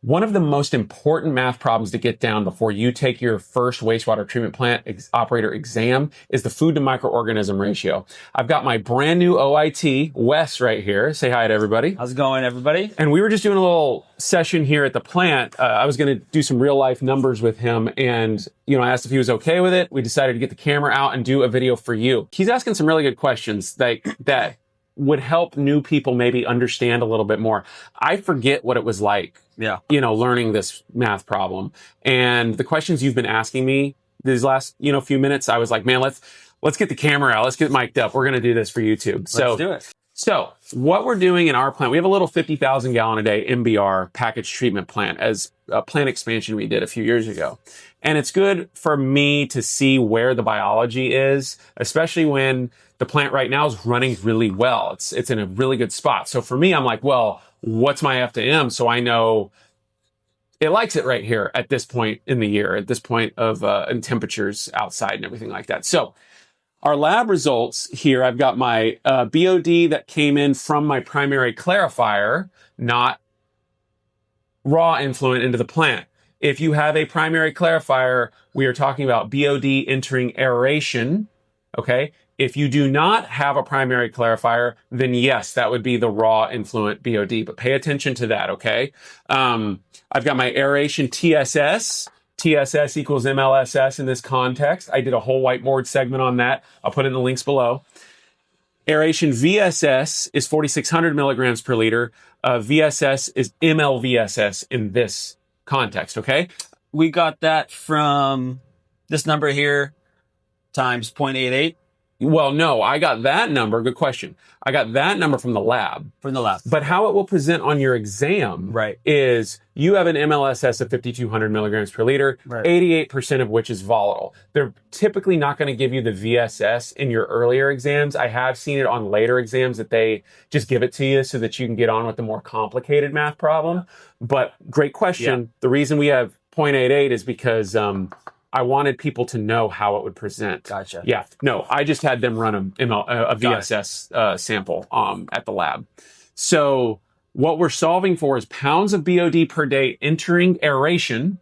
One of the most important math problems to get down before you take your first wastewater treatment plant operator exam is the food to microorganism ratio. I've got my brand new OIT, Wes, right here. Say hi to everybody. How's it going, everybody? And we were just doing a little session here at the plant. I was going to do some real life numbers with him, and I asked if he was okay with it. We decided to get the camera out and do a video for you. He's asking some really good questions that would help new people maybe understand a little bit more. I forget what it was like, learning this math problem. And the questions you've been asking me these last, few minutes, I was like, man, let's get the camera out. Let's get mic'd up. We're going to do this for YouTube. Let's do it. So what we're doing in our plant, we have a little 50,000 gallon a day MBR package treatment plant as a plant expansion we did a few years ago. And it's good for me to see where the biology is, especially when the plant right now is running really well. It's in a really good spot. So for me, I'm like, well, what's my F to M? So I know it likes it right here at this point in the year, at this point of in temperatures outside and everything like that. So our lab results here, I've got my BOD that came in from my primary clarifier, not raw influent into the plant. If you have a primary clarifier, we are talking about BOD entering aeration, okay? If you do not have a primary clarifier, then yes, that would be the raw influent BOD, but pay attention to that, okay? I've got my aeration TSS. TSS equals MLSS in this context. I did a whole whiteboard segment on that. I'll put it in the links below. Aeration VSS is 4,600 milligrams per liter. VSS is MLVSS in this context, okay? We got that from this number here times 0.88. Well, no, I got that number. Good question. I got that number from the lab. From the lab. But how it will present on your exam is you have an MLSS of 5,200 milligrams per liter, 88% of which is volatile. They're typically not going to give you the VSS in your earlier exams. I have seen it on later exams that they just give it to you so that you can get on with the more complicated math problem. But great question. Yeah. The reason we have 0.88 is because I wanted people to know how it would present. Gotcha. Yeah. No, I just had them run a VSS sample at the lab. So what we're solving for is pounds of BOD per day entering aeration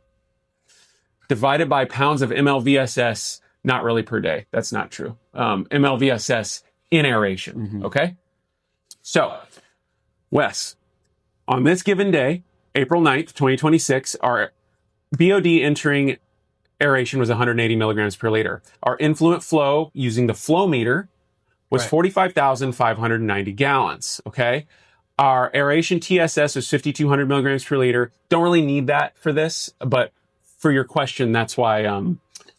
divided by pounds of MLVSS, not really per day. That's not true. MLVSS in aeration. Okay? So, Wes, on this given day, April 9th, 2026, our BOD entering aeration was 180 milligrams per liter. Our influent flow using the flow meter was 45,590 gallons, okay? Our aeration TSS was 5,200 milligrams per liter. Don't really need that for this, but for your question, that's why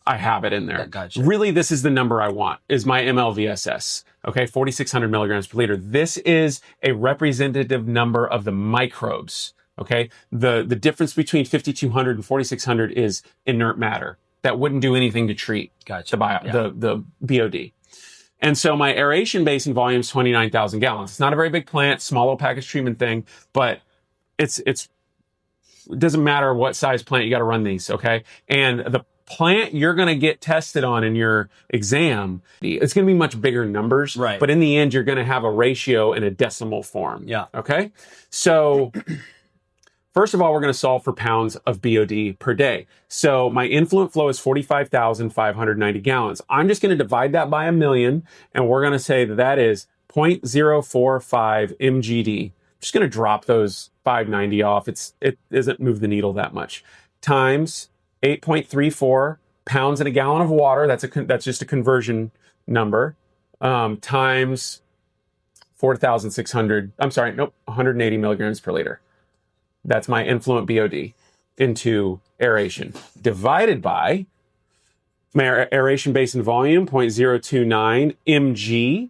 I have it in there. Gotcha. Really, this is the number I want, is my MLVSS, okay? 4,600 milligrams per liter. This is a representative number of the microbes. Okay, the difference between 5,200 and 4,600 is inert matter that wouldn't do anything to treat the BOD. And so my aeration basin volume is 29,000 gallons. It's not a very big plant, small little package treatment thing, but it doesn't matter what size plant, you got to run these, okay? And the plant you're going to get tested on in your exam, it's going to be much bigger numbers, but in the end, you're going to have a ratio in a decimal form. Yeah. Okay, so first of all, we're going to solve for pounds of BOD per day. So my influent flow is 45,590 gallons. I'm just going to divide that by 1,000,000, and we're going to say that is 0.045 mgd. I'm just going to drop those 590 off. It doesn't move the needle that much. Times 8.34 pounds in a gallon of water. That's just a conversion number. Times 180 milligrams per liter. That's my influent BOD into aeration, divided by my aeration basin volume, 0.029 mg,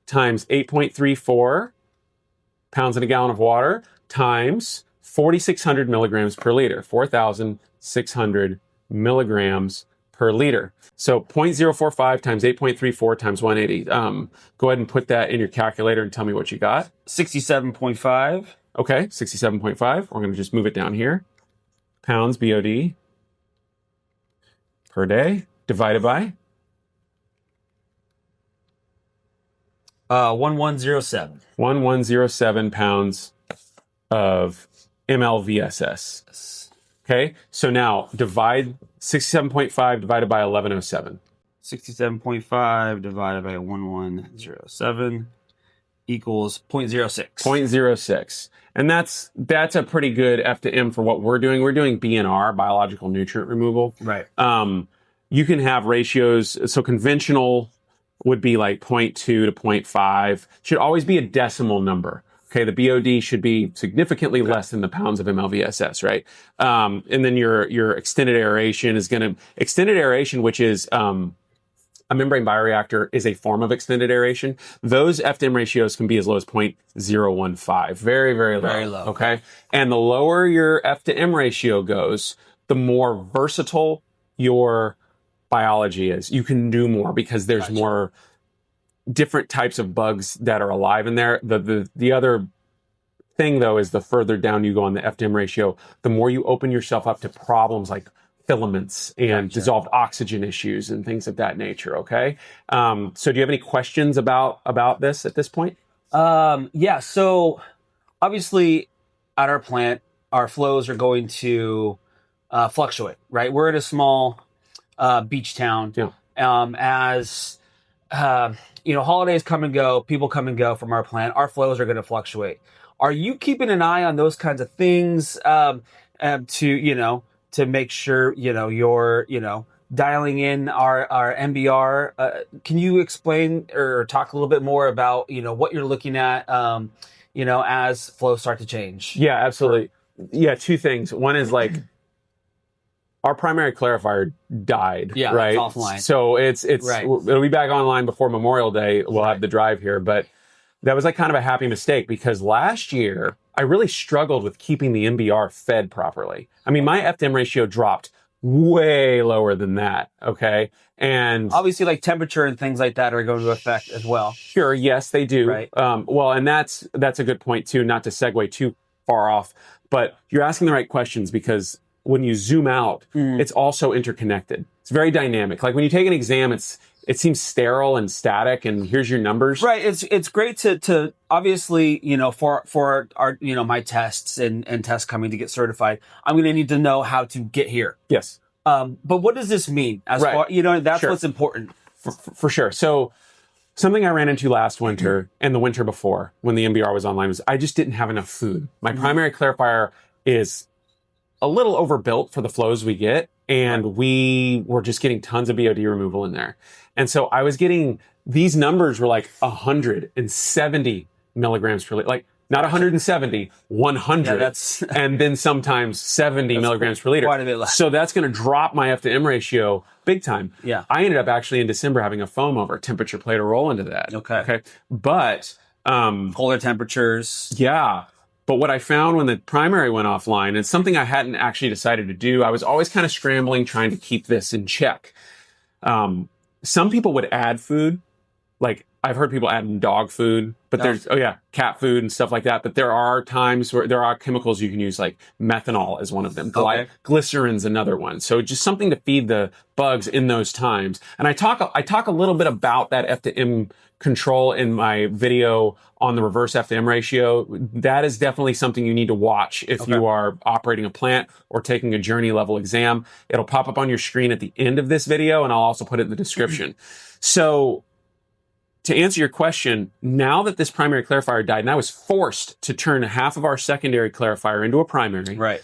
times 8.34 pounds in a gallon of water, times 4,600 milligrams per liter, 4,600 milligrams per liter. So 0.045 times 8.34 times 180. Go ahead and put that in your calculator and tell me what you got. 67.5. Okay, 67.5. We're going to just move it down here. Pounds BOD per day divided by 1107. 1107 pounds of MLVSS. Okay, so now divide 67.5 divided by 1107. 67.5 divided by 1107 equals 0.06. 0.06. And that's a pretty good F to M for what we're doing. We're doing BNR, biological nutrient removal. Right. You can have ratios. So conventional would be like 0.2 to 0.5. Should always be a decimal number. Okay, the BOD should be significantly less than the pounds of MLVSS, right? And then your extended aeration is extended aeration, which is a membrane bioreactor, is a form of extended aeration. Those F-to-M ratios can be as low as 0.015. Very, very low. Very low. Okay. And the lower your F-to-M ratio goes, the more versatile your biology is. You can do more because there's more different types of bugs that are alive in there. The other thing, though, is the further down you go on the F-to-M ratio, the more you open yourself up to problems like filaments and dissolved oxygen issues and things of that nature. Okay. So do you have any questions about this at this point? Yeah. So obviously at our plant, our flows are going to fluctuate, right? We're in a small beach town. Yeah. As holidays come and go, people come and go from our plant, our flows are going to fluctuate. Are you keeping an eye on those kinds of things to make sure, you're, dialing in our MBR? Can you explain or talk a little bit more about, what you're looking at, as flows start to change? Yeah, absolutely. Yeah, two things. One is like our primary clarifier died. Yeah, right. It's offline. So it's right. It'll be back online before Memorial Day. We'll have the drive here, but that was like kind of a happy mistake because last year I really struggled with keeping the MBR fed properly. I mean, my F-to-M ratio dropped way lower than that. Okay. And obviously like temperature and things like that are going to affect as well. Sure. Yes, they do. Right. Well, and that's a good point too, not to segue too far off, but you're asking the right questions because when you zoom out, it's also interconnected. It's very dynamic. Like when you take an exam, it seems sterile and static, and here's your numbers. Right. It's great to obviously, for our, my tests and tests coming to get certified, I'm going to need to know how to get here. Yes. But what does this mean? As far, that's what's important. For sure. So something I ran into last winter and the winter before when the MBR was online was I just didn't have enough food. My primary clarifier is a little overbuilt for the flows we get, and we were just getting tons of BOD removal in there. And so I was getting, these numbers were like 170 milligrams per liter, like not 170, 100. Yeah, and then sometimes 70 milligrams per liter. Quite a bit less. So that's going to drop my F-to-M ratio big time. Yeah. I ended up actually in December having a foam over. Temperature played a role into that. Okay. But colder temperatures. Yeah. But what I found when the primary went offline, and something I hadn't actually decided to do, I was always kind of scrambling, trying to keep this in check. Some people would add food. Like I've heard people add dog food, but there's, cat food and stuff like that. But there are times where there are chemicals you can use, like methanol is one of them. Glycerin's another one. So just something to feed the bugs in those times. And I talk a little bit about that F-to-M control in my video on the reverse F-to-M ratio. That is definitely something you need to watch if you are operating a plant or taking a journey level exam. It'll pop up on your screen at the end of this video, and I'll also put it in the description. So to answer your question, now that this primary clarifier died, and I was forced to turn half of our secondary clarifier into a primary, right?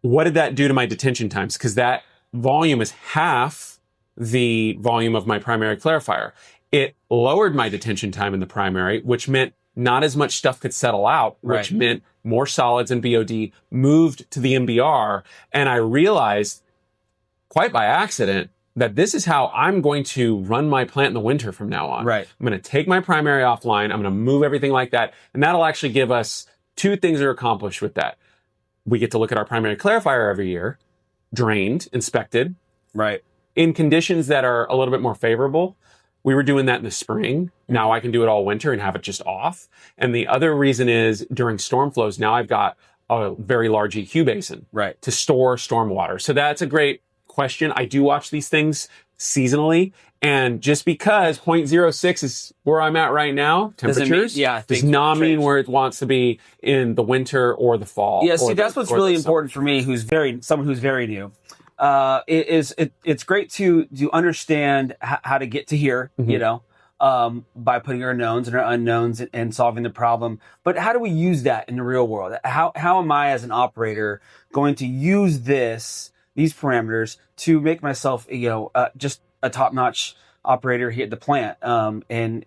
What did that do to my detention times? Because that volume is half the volume of my primary clarifier. It lowered my detention time in the primary, which meant not as much stuff could settle out, which meant more solids and BOD moved to the MBR. And I realized, quite by accident, that this is how I'm going to run my plant in the winter from now on. Right. I'm going to take my primary offline. I'm going to move everything like that. And that'll actually give us two things that are accomplished with that. We get to look at our primary clarifier every year, drained, inspected. Right. In conditions that are a little bit more favorable. We were doing that in the spring. Now I can do it all winter and have it just off. And the other reason is during storm flows, now I've got a very large EQ basin to store storm water. So that's a great question, I do watch these things seasonally. And just because 0.06 is where I'm at right now, temperatures, does not mean where it wants to be in the winter or the fall. Yeah, see, that's what's really important for me, someone who's very new. It's great to understand how to get to here, you know, by putting our knowns and our unknowns and solving the problem. But how do we use that in the real world? How am I as an operator going to use these parameters to make myself, you know, just a top-notch operator here at the plant? And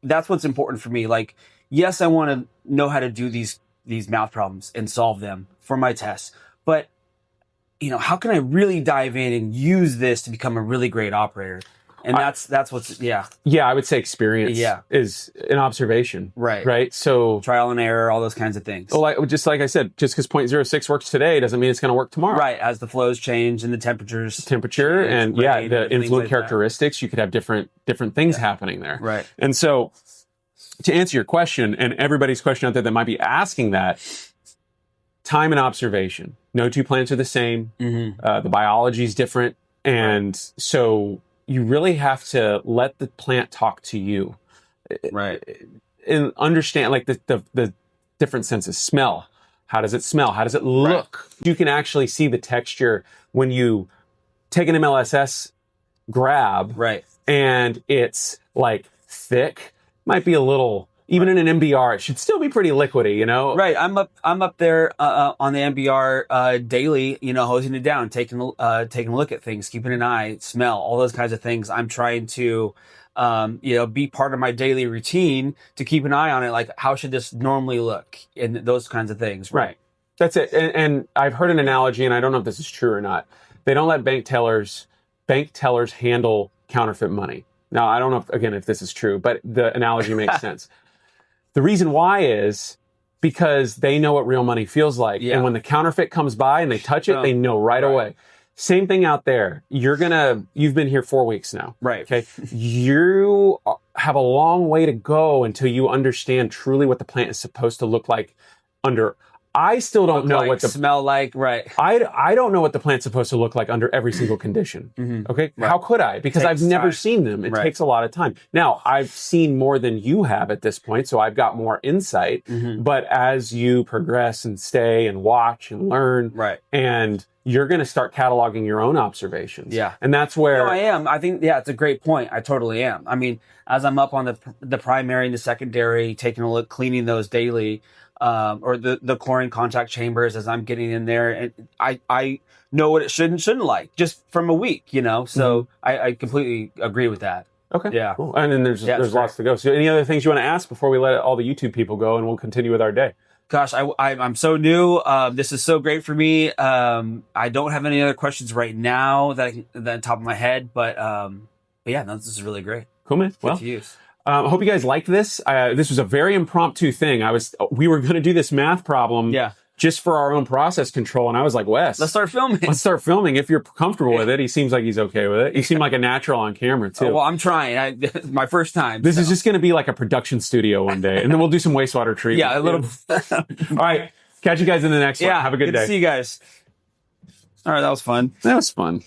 that's what's important for me. Like, yes, I want to know how to do these math problems and solve them for my tests, but you know, how can I really dive in and use this to become a really great operator? And that's what's, yeah, I would say experience is an observation. Right. So trial and error, all those kinds of things. Well, just like I said, just because 0.06 works today doesn't mean it's going to work tomorrow. Right. As the flows change and the temperature and the influent characteristics, you could have different things happening there. Right. And so to answer your question, and everybody's question out there that might be asking that, time and observation. No two plants are the same. The biology is different. And so you really have to let the plant talk to you. Right. And understand like the different senses. Smell. How does it smell? How does it look? Right. You can actually see the texture when you take an MLSS grab. Right. And it's like thick. Might be a little... Even in an MBR, it should still be pretty liquidy, you know? Right. I'm up there on the MBR daily, you know, hosing it down, taking a look at things, keeping an eye, smell, all those kinds of things. I'm trying to, you know, be part of my daily routine to keep an eye on it. Like, how should this normally look? And those kinds of things. Right. That's it. And I've heard an analogy, and I don't know if this is true or not. They don't let bank tellers handle counterfeit money. Now, I don't know if this is true, but the analogy makes sense. The reason why is because they know what real money feels like. Yeah. And when the counterfeit comes by and they touch it, they know right away. Same thing out there. You've been here 4 weeks now. Right. Okay. You have a long way to go until you understand truly what the plant is supposed to look like under. I still don't know what the smell like. Right. I don't know what the plant's supposed to look like under every single condition. Okay. Right. How could I? Because I've never seen them. It takes a lot of time. Now, I've seen more than you have at this point, so I've got more insight. But as you progress and stay and watch and learn, and you're going to start cataloging your own observations. Yeah. And that's where... No, I am. I think, it's a great point. I totally am. I mean, as I'm up on the primary and the secondary, taking a look, cleaning those daily, or the chlorine contact chambers as I'm getting in there, and I know what it should and shouldn't like just from a week, you know. So I completely agree with that. Okay. Yeah. Cool. And then there's lots to go. So any other things you want to ask before we let all the YouTube people go, and we'll continue with our day? Gosh, I'm so new. This is so great for me. I don't have any other questions right now that on top of my head, but yeah, no, this is really great. Cool, man. Well, I hope you guys liked this. This was a very impromptu thing. We were going to do this math problem just for our own process control. And I was like, Wes, let's start filming. Let's start filming. If you're comfortable with it. He seems like he's okay with it. You seem like a natural on camera too. Well, I'm trying. My first time. This is just going to be like a production studio one day. And then we'll do some wastewater treatment. Yeah, a little. All right. Catch you guys in the next one. Have a good day. Good to see you guys. All right. That was fun. That was fun.